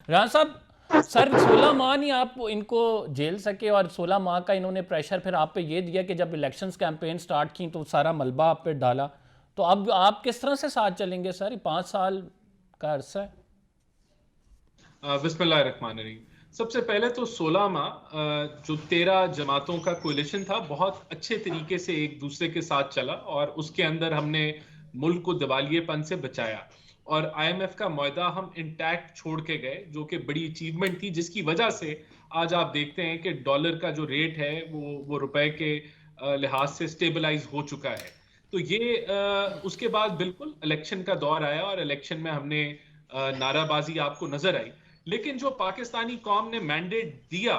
राणा साहब, सर 16 माह नहीं आप इनको झेल सके और 16 माह का इन्होंने प्रेशर फिर आप पे ये दिया कि जब इलेक्शंस कैंपेन स्टार्ट की तो सारा मलबा आप पे डाला। तो अब आप किस तरह से साथ चलेंगे सर? 5 साल का अरसा है। बिस्मिल्लाहिर्रहमानिर्रहीम। सबसे पहले तो 16 माह जो 13 जमातों का कोलिशन था, बहुत अच्छे तरीके से एक दूसरे के साथ चला और उसके अंदर हमने मुल्क को दिवालियेपन से बचाया और आईएमएफ का मुआहदा हम इंटैक्ट छोड़ के गए, जो कि बड़ी अचीवमेंट थी, जिसकी वजह से आज आप देखते हैं कि डॉलर का जो रेट है वो रुपए के लिहाज से स्टेबलाइज हो चुका है। तो ये उसके बाद बिल्कुल इलेक्शन का दौर आया और इलेक्शन में हमने नाराबाजी आपको नजर आई। लेकिन जो पाकिस्तानी कौम ने मैंडेट दिया,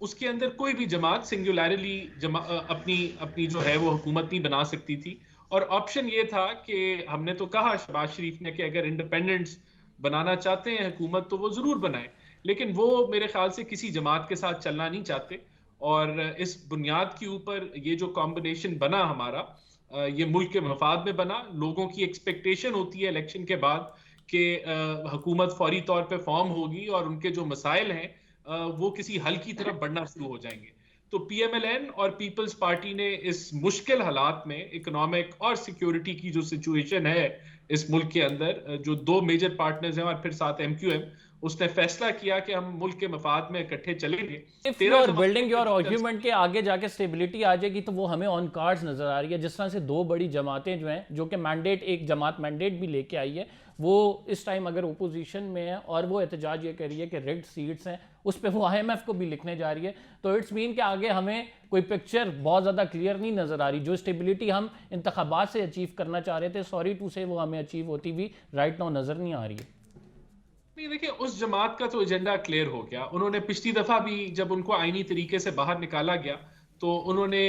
उसके अंदर कोई भी जमात सिंगुलरली अपनी अपनी जो है वो हुकूमत नहीं बना सकती थी। और ऑप्शन ये था कि हमने तो कहा शहबाज शरीफ ने कि अगर इंडिपेंडेंस बनाना चाहते हैं हुकूमत तो वो जरूर बनाए, लेकिन वो मेरे ख्याल से किसी जमात के साथ चलना नहीं चाहते। और इस बुनियाद के ऊपर ये जो कॉम्बिनेशन बना हमारा, ये मुल्क के मफाद में बना। लोगों की एक्सपेक्टेशन होती है इलेक्शन के बाद कि हुकूमत फौरी तौर पे फॉर्म होगी और उनके जो मसाइल हैं वो किसी हल की तरफ बढ़ना शुरू हो जाएंगे। तो पीएमएलएन और पीपल्स पार्टी ने इस मुश्किल हालात में इकोनॉमिक और सिक्योरिटी की जो सिचुएशन है इस मुल्क के अंदर, जो दो मेजर पार्टनर्स हैं और फिर साथ एमक्यूएम, उसने फैसला किया कि हम मुल्क के मफाद में इकट्ठे चलेंगे। इफ यू 13 आर जमातों बिल्डिंग का योर जो आर्ग्यूमेंट के आगे जाके स्टेबिलिटी आ जाएगी तो वो हमें ऑन कार्ड्स नजर आ रही है। जिस तरह से दो बड़ी जमातें जो हैं, जो कि मैंडेट, एक जमात मैंडेट भी लेके आई है, वो इस टाइम अगर ओपोजिशन में है और वो एहतजाज ये कर रही है कि रिग्ड सीट्स हैं, उस पर वो आईएमएफ को भी लिखने जा रही है। तो इट्स मीन कि आगे हमें कोई पिक्चर बहुत ज़्यादा क्लियर नहीं नज़र आ रही। जो स्टेबिलिटी हम इंतखाबात से अचीव करना चाह रहे थे, सॉरी टू से, वो हमें अचीव होती हुई राइट नाउ नज़र नहीं आ रही है। नहीं, देखिए, उस जमात का तो एजेंडा क्लियर हो गया। उन्होंने पिछली दफा भी जब उनको आईनी तरीके से बाहर निकाला गया तो उन्होंने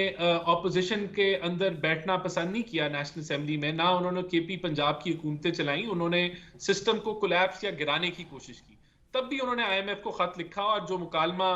ऑपोजिशन के अंदर बैठना पसंद नहीं किया नेशनल असेंबली में। ना उन्होंने केपी पंजाब की हुकूमतें चलाई, उन्होंने सिस्टम को कोलैप्स या गिराने की कोशिश की। तब भी उन्होंने आईएमएफ को खत लिखा और जो मुकालमा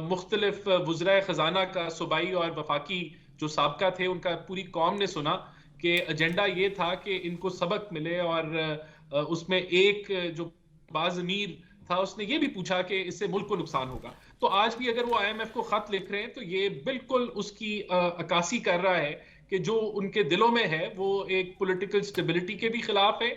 मुख्तलिफ वज़राए खजाना का, सूबाई और वफाकी जो साबका थे, उनका पूरी कौम ने सुना कि एजेंडा ये था कि इनको सबक मिले। और उसमें एक जो बाज़मीर था, उसने ये भी पूछा कि इससे मुल्क को नुकसान होगा। तो आज भी अगर वो आईएमएफ को खत लिख रहे हैं तो ये बिल्कुल उसकी अक्कासी कर रहा है कि जो उनके दिलों में है वो एक पॉलिटिकल स्टेबिलिटी के भी खिलाफ है